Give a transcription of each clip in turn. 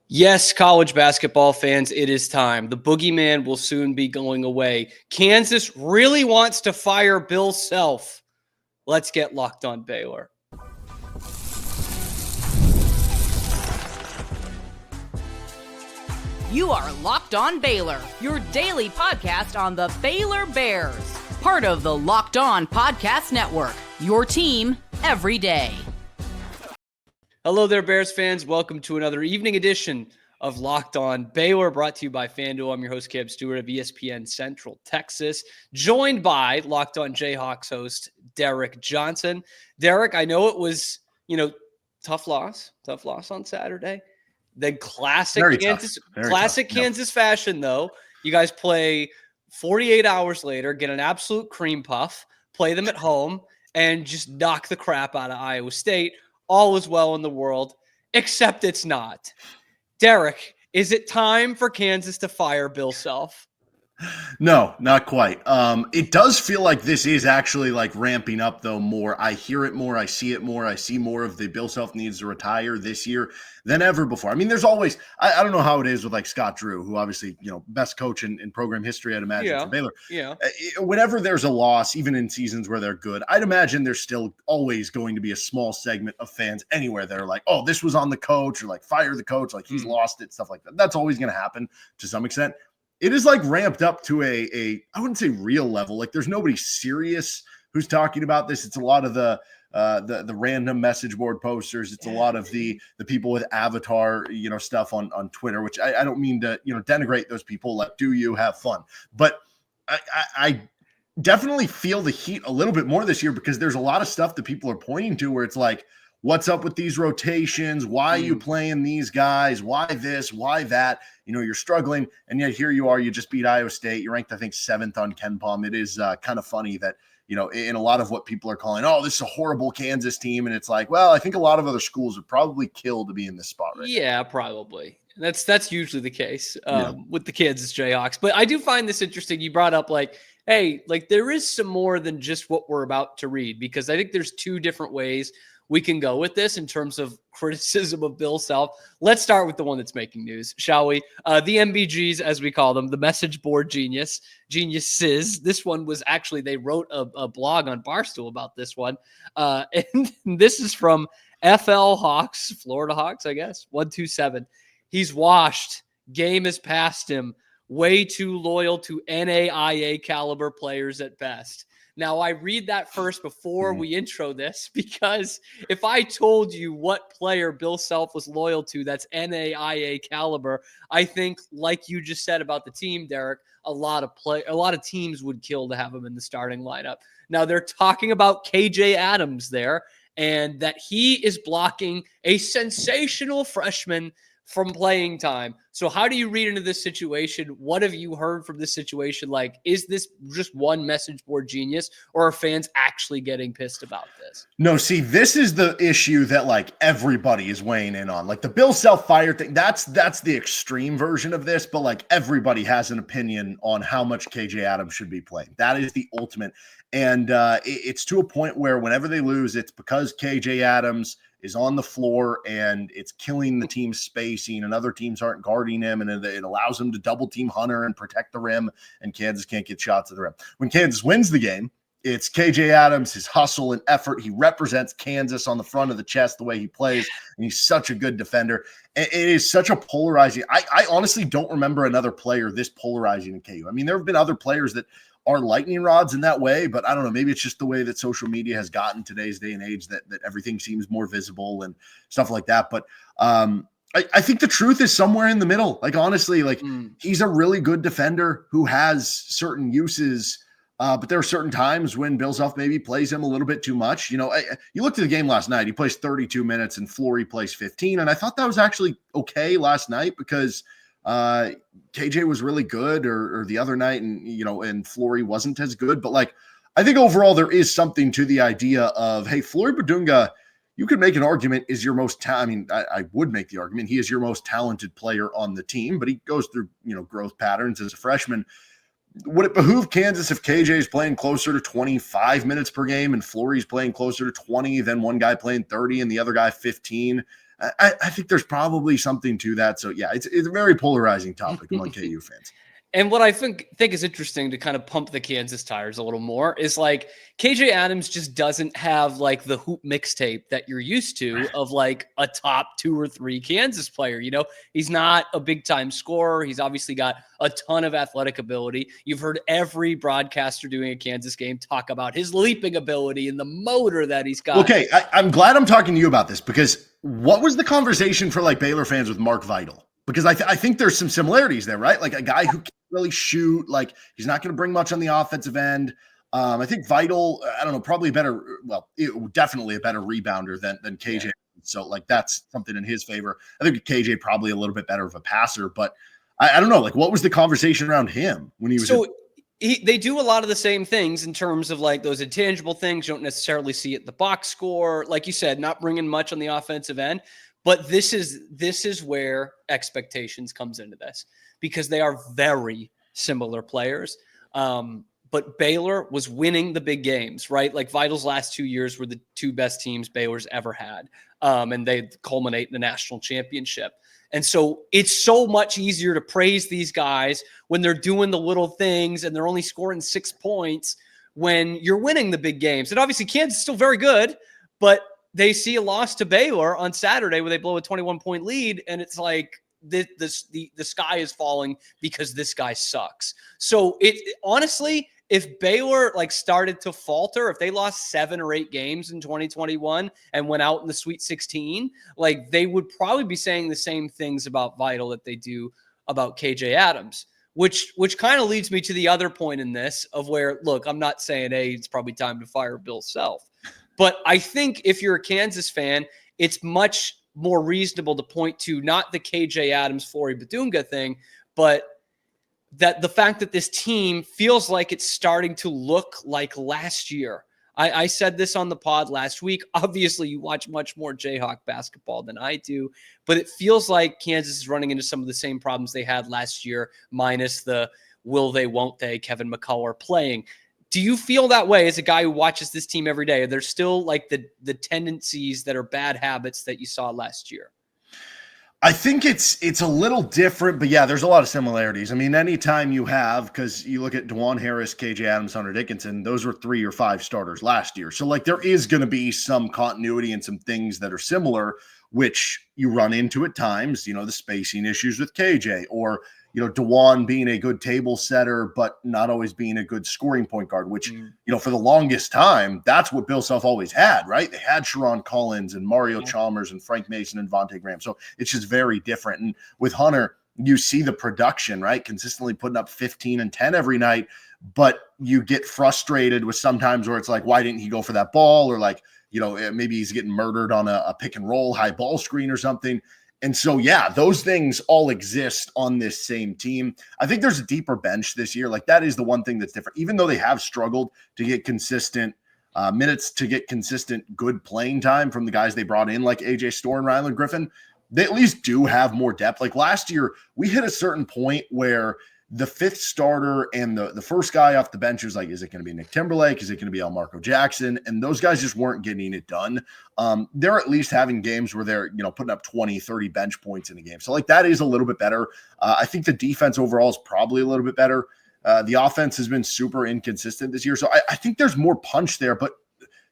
Yes, college basketball fans, it is time. The boogeyman will soon be going away. Kansas really wants to fire Bill Self. Let's get locked on Baylor. You are Locked On Baylor, your daily podcast on the Baylor Bears. Part of the Locked On Podcast Network, your team every day. Hello there, Bears fans. Welcome to another evening edition of Locked On Baylor, brought to you by FanDuel. I'm your host, Cam Stewart of ESPN Central Texas, joined by Locked On Jayhawks host Derek Johnson. Derek, I know it was, tough loss on Saturday. The classic Kansas fashion, though. You guys play 48 hours later, get an absolute cream puff, play them at home, and just knock the crap out of Iowa State. All is well in the world, except it's not. Derek, is it time for Kansas to fire Bill Self? No, not quite. It does feel like this is actually like ramping up, though, more. I hear it more. I see it more. I see more of the Bill Self needs to retire this year than ever before. I mean, there's always, I don't know how it is with like Scott Drew, who obviously, best coach in program history, I'd imagine, for Baylor. Yeah. Whenever there's a loss, even in seasons where they're good, I'd imagine there's still always going to be a small segment of fans anywhere that are like, oh, this was on the coach, or like fire the coach, like he's lost it, stuff like that. That's always going to happen to some extent. It is like ramped up to a I wouldn't say real level. Like there's nobody serious who's talking about this. It's a lot of the random message board posters. It's a lot of the people with avatar, stuff on Twitter, which I don't mean to, denigrate those people. Like, do you have fun? But I definitely feel the heat a little bit more this year because there's a lot of stuff that people are pointing to where it's like, what's up with these rotations? Why are you playing these guys? Why this? Why that? You're struggling, and yet here you are. You just beat Iowa State. You're ranked, I think, 7th on KenPom. It is kind of funny that, in a lot of what people are calling, oh, this is a horrible Kansas team, and it's like, well, I think a lot of other schools would probably kill to be in this spot right now. Probably. That's usually the case with the Kansas Jayhawks. But I do find this interesting. You brought up hey, there is some more than just what we're about to read, because I think there's two different ways we can go with this in terms of criticism of Bill Self. Let's start with the one that's making news, shall we? The MBGs, as we call them, the message board geniuses. This one was actually, they wrote a blog on Barstool about this one. And this is from FL Hawks, Florida Hawks, I guess, 127. He's washed. Game has passed him. Way too loyal to NAIA caliber players at best. Now, I read that first before we intro this, because if I told you what player Bill Self was loyal to that's NAIA caliber, I think, like you just said about the team, Derek, a lot of teams would kill to have him in the starting lineup. Now, they're talking about KJ Adams there, and that he is blocking a sensational freshman from playing time. So how do you read into this situation? What have you heard from this situation? Is this just one message board genius, or are fans actually getting pissed about this? No, see, this is the issue that everybody is weighing in on. The Bill Self fire thing, that's the extreme version of this, but everybody has an opinion on how much KJ Adams should be playing. That is the ultimate. And it's to a point where whenever they lose, it's because KJ Adams is on the floor and it's killing the team's spacing, and other teams aren't guarding him, and it allows them to double team Hunter and protect the rim, and Kansas can't get shots at the rim. When Kansas wins the game, it's KJ Adams, his hustle and effort. He represents Kansas on the front of the chest the way he plays, and he's such a good defender. It is such a polarizing. I honestly don't remember another player this polarizing in KU. I mean, there have been other players that are lightning rods in that way, but I don't know, maybe it's just the way that social media has gotten today's day and age that everything seems more visible and stuff like that. But I think the truth is somewhere in the middle. Honestly, he's a really good defender who has certain uses, but there are certain times when Bill Self maybe plays him a little bit too much. You looked at the game last night, he plays 32 minutes and Flory plays 15. And I thought that was actually okay last night because KJ was really good, or the other night, and Flory wasn't as good. But I think overall there is something to the idea of, hey, Flory Bidunga, you could make an argument is your most I would make the argument he is your most talented player on the team, but he goes through growth patterns as a freshman. Would it behoove Kansas if KJ is playing closer to 25 minutes per game and Flory's playing closer to 20 than one guy playing 30 and the other guy 15? I think there's probably something to that. So yeah, it's a very polarizing topic among KU fans. And what I think is interesting to kind of pump the Kansas tires a little more is like KJ Adams just doesn't have like the hoop mixtape that you're used to of like a top 2 or 3 Kansas player. You know, he's not a big time scorer. He's obviously got a ton of athletic ability. You've heard every broadcaster doing a Kansas game talk about his leaping ability and the motor that he's got. Okay, I'm glad I'm talking to you about this, because what was the conversation for like Baylor fans with Mark Vital? Because I think there's some similarities there, right? Like a guy who can't really shoot, like he's not going to bring much on the offensive end. I think Vital, I don't know, probably definitely a better rebounder than KJ. Yeah. So like that's something in his favor. I think KJ probably a little bit better of a passer, but I don't know, like what was the conversation around him when he was? So they do a lot of the same things in terms of like those intangible things. You don't necessarily see it in the box score. Like you said, not bringing much on the offensive end. But this is where expectations comes into this, because they are very similar players. But Baylor was winning the big games, right? Like Vital's last 2 years were the 2 best teams Baylor's ever had. And they culminate in the national championship. And so it's so much easier to praise these guys when they're doing the little things and they're only scoring 6 points when you're winning the big games. And obviously Kansas is still very good, but they see a loss to Baylor on Saturday where they blow a 21-point lead, and it's like the sky is falling because this guy sucks. So honestly, if Baylor like started to falter, if they lost 7 or 8 games in 2021 and went out in the Sweet 16, like they would probably be saying the same things about Vital that they do about KJ Adams, which kind of leads me to the other point in this of where, look, I'm not saying, hey, it's probably time to fire Bill Self. But I think if you're a Kansas fan, it's much more reasonable to point to not the KJ Adams, Flory Bidunga thing, but that the fact that this team feels like it's starting to look like last year. I said this on the pod last week. Obviously, you watch much more Jayhawk basketball than I do, but it feels like Kansas is running into some of the same problems they had last year, minus the will they, won't they, Kevin McCullough playing. Do you feel that way as a guy who watches this team every day? Are there still like the tendencies that are bad habits that you saw last year? I think it's a little different, but yeah, there's a lot of similarities. I mean, anytime you have, because you look at DeJuan Harris, KJ Adams, Hunter Dickinson, those were 3 or 5 starters last year. So like there is going to be some continuity and some things that are similar, which you run into at times, the spacing issues with KJ, or DeJuan being a good table setter, but not always being a good scoring point guard, which, for the longest time, that's what Bill Self always had, right? They had Sharon Collins and Mario Chalmers and Frank Mason and Vontae Graham. So it's just very different. And with Hunter, you see the production, right? Consistently putting up 15 and 10 every night, but you get frustrated with sometimes where it's like, why didn't he go for that ball? Or like, maybe he's getting murdered on a pick and roll high ball screen or something. And so, yeah, those things all exist on this same team. I think there's a deeper bench this year. Like that is the one thing that's different, even though they have struggled to get consistent minutes, to get consistent good playing time from the guys they brought in, like AJ Storr and Ryland Griffin. They at least do have more depth. Like last year, we hit a certain point where the 5th starter and the first guy off the bench was like, is it going to be Nick Timberlake? Is it going to be Elmarco Jackson? And those guys just weren't getting it done. They're at least having games where they're, putting up 20, 30 bench points in a game. So like that is a little bit better. I think the defense overall is probably a little bit better. The offense has been super inconsistent this year. So I think there's more punch there. But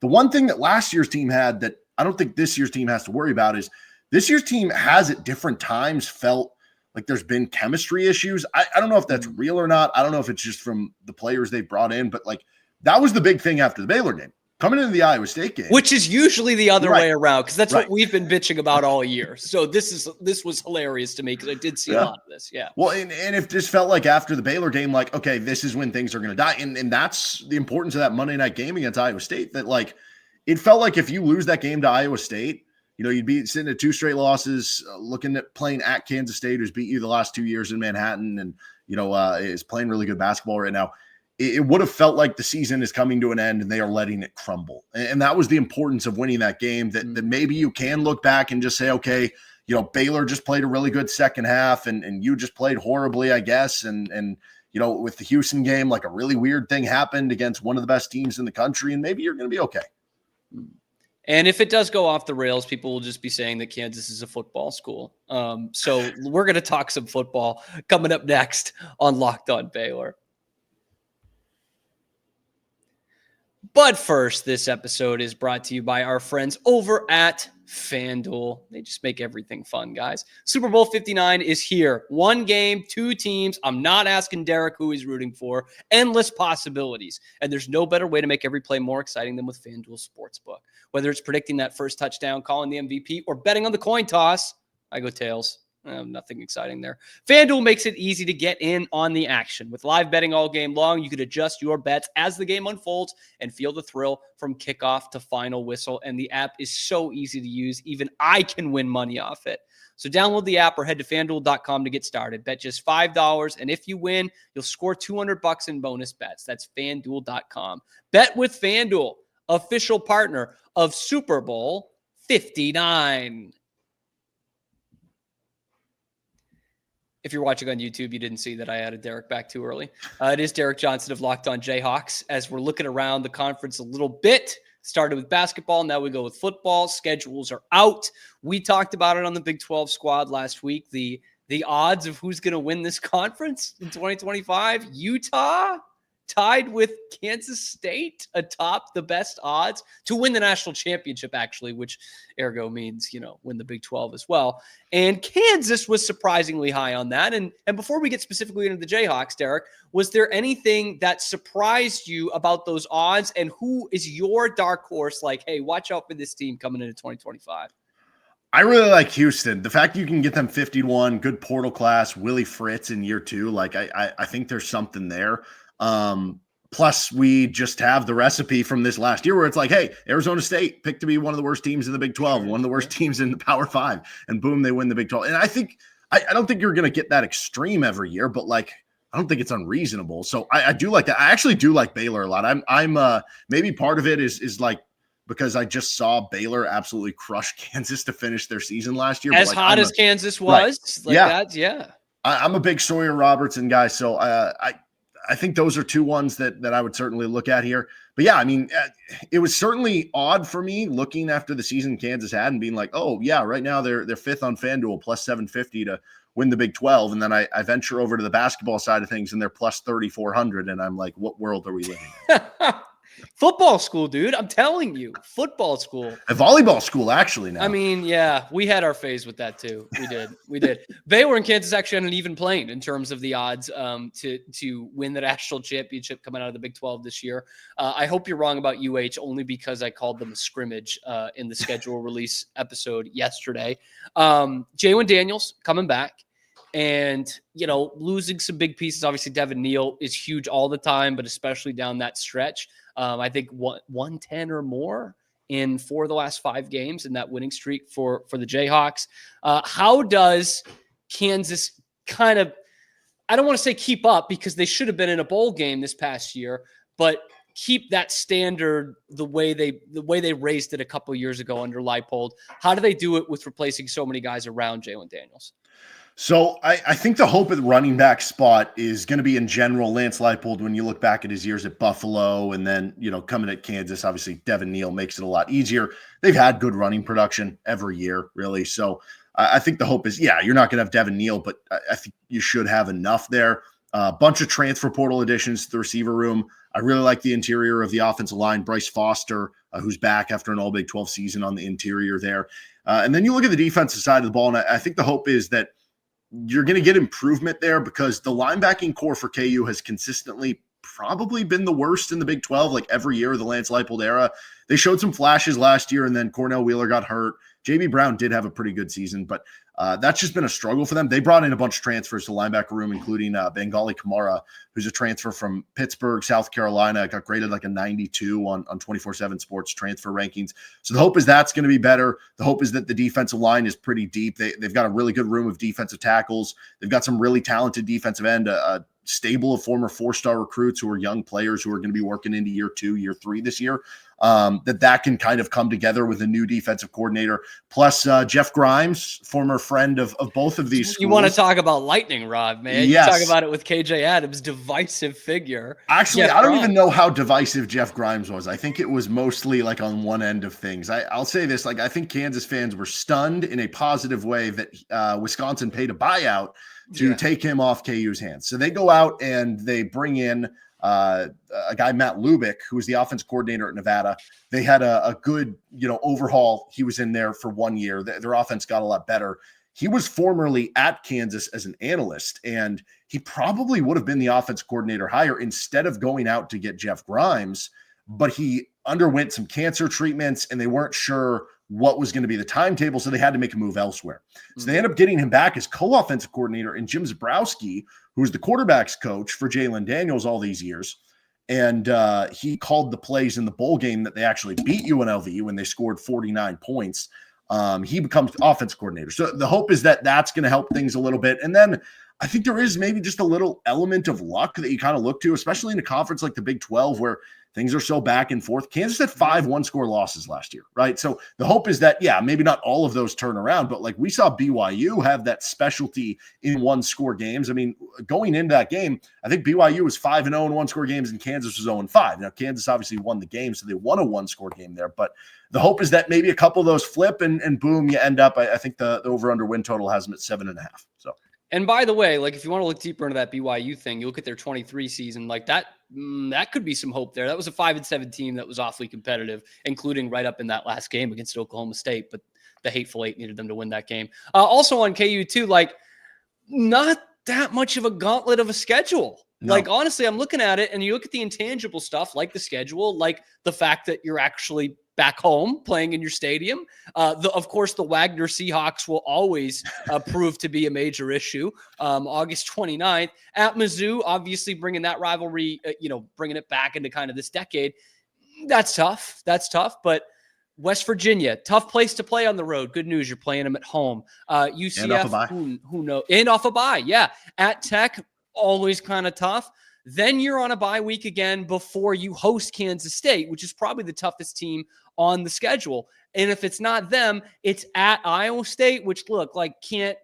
the one thing that last year's team had that I don't think this year's team has to worry about is this year's team has at different times felt like there's been chemistry issues. I don't know if that's real or not. I don't know if it's just from the players they brought in, but like that was the big thing after the Baylor game. Coming into the Iowa State game. Which is usually the other way around, because that's what we've been bitching about all year. So this was hilarious to me because I did see a lot of this. Yeah. Well, and if this felt like after the Baylor game, like, okay, this is when things are going to die. And that's the importance of that Monday night game against Iowa State, that like it felt like if you lose that game to Iowa State, you'd be sitting at 2 straight losses, looking at playing at Kansas State, who's beat you the last 2 years in Manhattan and, is playing really good basketball right now. It would have felt like the season is coming to an end and they are letting it crumble. And that was the importance of winning that game, that maybe you can look back and just say, okay, Baylor just played a really good second half and you just played horribly, I guess. And with the Houston game, like a really weird thing happened against one of the best teams in the country, and maybe you're going to be okay. And if it does go off the rails, people will just be saying that Kansas is a football school. So we're going to talk some football coming up next on Locked On Baylor. But first, this episode is brought to you by our friends over at FanDuel. They just make everything fun, guys. Super Bowl 59 is here. One game, two teams. I'm not asking Derek who he's rooting for. Endless possibilities. And there's no better way to make every play more exciting than with FanDuel Sportsbook. Whether it's predicting that first touchdown, calling the MVP, or betting on the coin toss, I go tails. Nothing exciting there. FanDuel makes it easy to get in on the action. With live betting all game long, you can adjust your bets as the game unfolds and feel the thrill from kickoff to final whistle. And the app is so easy to use. Even I can win money off it. So download the app or head to FanDuel.com to get started. Bet just $5, and if you win, you'll score $200 in bonus bets. That's FanDuel.com. Bet with FanDuel, official partner of Super Bowl 59. If you're watching on YouTube, you didn't see that I added Derek back too early. It is Derek Johnson of Locked On Jayhawks as we're looking around the conference a little bit. Started with basketball. Now we go with football. Schedules are out. We talked about it on the Big 12 squad last week. The odds of who's going to win this conference in 2025. Utah tied with Kansas State atop the best odds to win the national championship, actually, which ergo means, win the Big 12 as well. And Kansas was surprisingly high on that. And before we get specifically into the Jayhawks, Derek, was there anything that surprised you about those odds? And who is your dark horse? Like, hey, watch out for this team coming into 2025. I really like Houston. The fact you can get them 51, good portal class, Willie Fritz in year 2. Like, I think there's something there. Plus we just have the recipe from this last year where it's like, hey, Arizona State picked to be one of the worst teams in the Big 12, one of the worst teams in the Power 5, and boom, they win the Big 12. And I think, I don't think you're going to get that extreme every year, but like, I don't think it's unreasonable. So I do like that. I actually do like Baylor a lot. I'm maybe part of it is like, because I just saw Baylor absolutely crush Kansas to finish their season last year. As hot as Kansas was. Right. Like that, yeah. I'm a big Sawyer Robertson guy, so I think those are two ones that I would certainly look at here. But yeah, I mean, it was certainly odd for me looking after the season Kansas had and being like, oh yeah, right now they're fifth on FanDuel plus 750 to win the Big 12. And then I venture over to the basketball side of things and they're plus 3,400. And I'm like, what world are we living in? Football school, dude. I'm telling you, football school. A volleyball school, actually. Now, I mean, yeah, we had our phase with that too. We did. Baylor and Kansas actually had an even plane in terms of the odds to win the national championship coming out of the Big 12 this year. I hope you're wrong about UH only because I called them a scrimmage in the schedule release episode yesterday. Jalen Daniels coming back. And, losing some big pieces. Obviously, Devin Neal is huge all the time, but especially down that stretch. I think 110 or more in 4 of the last 5 games in that winning streak for the Jayhawks. How does Kansas kind of, I don't want to say keep up because they should have been in a bowl game this past year, but keep that standard the way they raised it a couple years ago under Leipold? How do they do it with replacing so many guys around Jalen Daniels? So I think the hope at the running back spot is going to be in general Lance Leipold when you look back at his years at Buffalo and then, coming at Kansas, obviously Devin Neal makes it a lot easier. They've had good running production every year, really. So I think the hope is, you're not going to have Devin Neal, but I think you should have enough there. A bunch of transfer portal additions to the receiver room. I really like the interior of the offensive line. Bryce Foster, who's back after an all Big 12 season on the interior there. And then you look at the defensive side of the ball, and I think the hope is that you're going to get improvement there because the linebacking core for KU has consistently probably been the worst in the Big 12, like every year of the Lance Leipold era. They showed some flashes last year, and then Cornell Wheeler got hurt. J.B. Brown did have a pretty good season, but that's just been a struggle for them. They brought in a bunch of transfers to the linebacker room, including Bengali Kamara, who's a transfer from Pittsburgh, South Carolina, got graded like a 92 on 24/7 Sports transfer rankings. So the hope is that's going to be better. The hope is that the defensive line is pretty deep. They've got a really good room of defensive tackles. They've got some really talented defensive end, a stable of former 4-star recruits who are young players who are going to be working into year 2, year 3 this year. that can kind of come together with a new defensive coordinator. Plus, Jeff Grimes, former friend of both of these schools. You want to talk about lightning rod, man. Yes. You talk about it with KJ Adams, divisive figure. Actually, Jeff I don't Grimes. even know how divisive Jeff Grimes was. I think it was mostly like on one end of things. I'll say this, like I think Kansas fans were stunned in a positive way that Wisconsin paid a buyout to take him off KU's hands. So they go out and they bring in a guy, Matt Lubick, who was the offense coordinator at Nevada. They had a good, overhaul. He was in there for 1 year. Their offense got a lot better. He was formerly at Kansas as an analyst, and he probably would have been the offense coordinator hire instead of going out to get Jeff Grimes, but he underwent some cancer treatments and they weren't sure what was going to be the timetable, so they had to make a move elsewhere. So they end up getting him back as co-offensive coordinator in Jim Zabrowski, who was the quarterback's coach for Jalen Daniels all these years. And he called the plays in the bowl game that they actually beat UNLV when they scored 49 points. He becomes offense coordinator. So the hope is that that's going to help things a little bit. And then I think there is maybe just a little element of luck that you kind of look to, especially in a conference like the Big 12 where things are so back and forth. Kansas had 5 one-score losses last year, right? So the hope is that, maybe not all of those turn around, but like we saw BYU have that specialty in one-score games. I mean, going into that game, I think BYU was 5-0 in one-score games and Kansas was 0-5. Now, Kansas obviously won the game, so they won a one-score game there. But the hope is that maybe a couple of those flip and boom, you end up, I think the over-under win total has them at 7.5. So. And by the way, like if you want to look deeper into that BYU thing, you look at their 23 season, like that could be some hope there. That was a 5-7 team that was awfully competitive, including right up in that last game against Oklahoma State. But the Hateful Eight needed them to win that game. Also on KU too, like not that much of a gauntlet of a schedule. No. Like honestly, I'm looking at it and you look at the intangible stuff, like the schedule, like the fact that you're actually back home playing in your stadium. Of course, the Wagner Seahawks will always prove to be a major issue. August 29th at Mizzou, obviously bringing that rivalry, bringing it back into kind of this decade. That's tough. But West Virginia, tough place to play on the road. Good news, you're playing them at home. UCF, who knows? And off a bye, yeah. At Tech, always kind of tough. Then you're on a bye week again before you host Kansas State, which is probably the toughest team on the schedule. And if it's not them, it's at Iowa State, which look like can't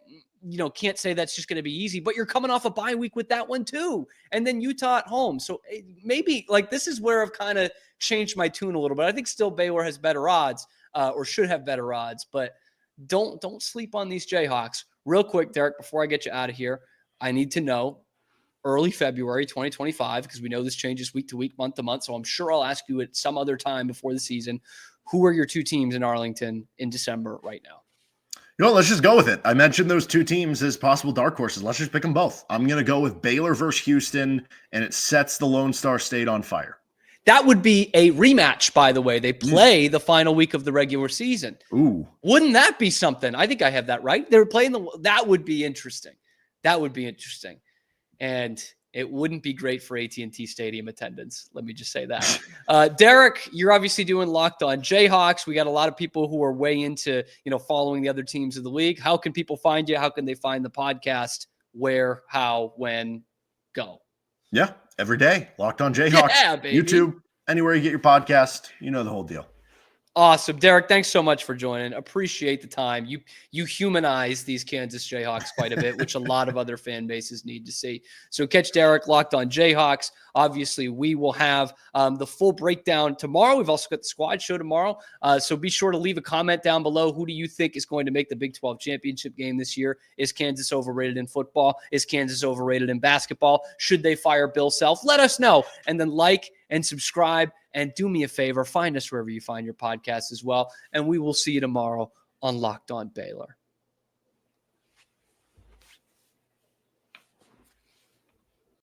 say that's just going to be easy, but you're coming off a bye week with that one too. And then Utah at home. So maybe like this is where I've kind of changed my tune a little bit. I think still Baylor has better odds or should have better odds, but don't sleep on these Jayhawks. Real quick, Derek, before I get you out of here, I need to know early February 2025, because we know this changes week to week, month to month. So I'm sure I'll ask you at some other time before the season, who are your two teams in Arlington in December right now? Let's just go with it. I mentioned those two teams as possible dark horses. Let's just pick them both. I'm going to go with Baylor versus Houston, and it sets the Lone Star State on fire. That would be a rematch, by the way. They play the final week of the regular season. Ooh. Wouldn't that be something? I think I have that right. They're playing that would be interesting. And it wouldn't be great for AT&T Stadium attendance. Let me just say that. Derek, you're obviously doing Locked On Jayhawks. We got a lot of people who are way into, following the other teams of the league. How can people find you? How can they find the podcast? Where, how, when, go? Yeah, every day. Locked On Jayhawks. Yeah, baby. YouTube, anywhere you get your podcast, the whole deal. Awesome. Derek, thanks so much for joining. Appreciate the time. You humanize these Kansas Jayhawks quite a bit, which a lot of other fan bases need to see. So catch Derek Locked On Jayhawks. Obviously, we will have the full breakdown tomorrow. We've also got the squad show tomorrow. So be sure to leave a comment down below. Who do you think is going to make the Big 12 championship game this year? Is Kansas overrated in football? Is Kansas overrated in basketball? Should they fire Bill Self? Let us know. And then like and subscribe. And do me a favor, find us wherever you find your podcasts as well. And we will see you tomorrow on Locked On Baylor.